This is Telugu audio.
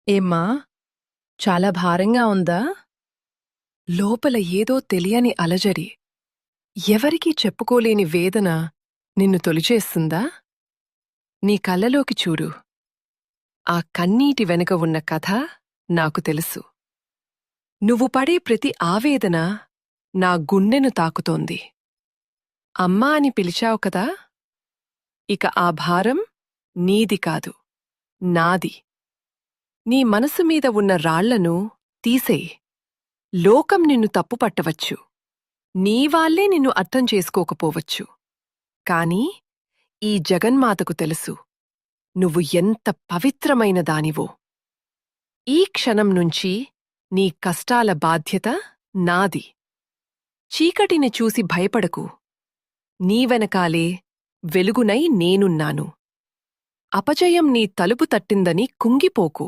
ఏమ్మా, చాలా భారంగా ఉందా? లోపల ఏదో తెలియని అలజడి, ఎవరికీ చెప్పుకోలేని వేదన నిన్ను తొలిచేస్తుందా? నీ కళ్ళలోకి చూడు. ఆ కన్నీటి వెనుక ఉన్న కథ నాకు తెలుసు. నువ్వు పడే ప్రతి ఆవేదన నా గుండెను తాకుతోంది. అమ్మా అని పిలిచావు కదా? ఇక ఆ భారం నీది కాదు, నాది. నీ మనసు మీద ఉన్న రాళ్లను తీసేయ్. లోకం నిన్ను తప్పుపట్టవచ్చు, నీవాళ్లే నిన్ను అర్థం చేసుకోకపోవచ్చు. కాని ఈ జగన్మాతకు తెలుసు నువ్వు ఎంత పవిత్రమైన దానివో. ఈ క్షణం నుంచి నీ కష్టాల బాధ్యత నాది. చీకటిని చూసి భయపడకు, నీ వెనకాలే వెలుగునై నేనున్నాను. అపజయం నీ తలుపు తట్టిందని కుంగిపోకు.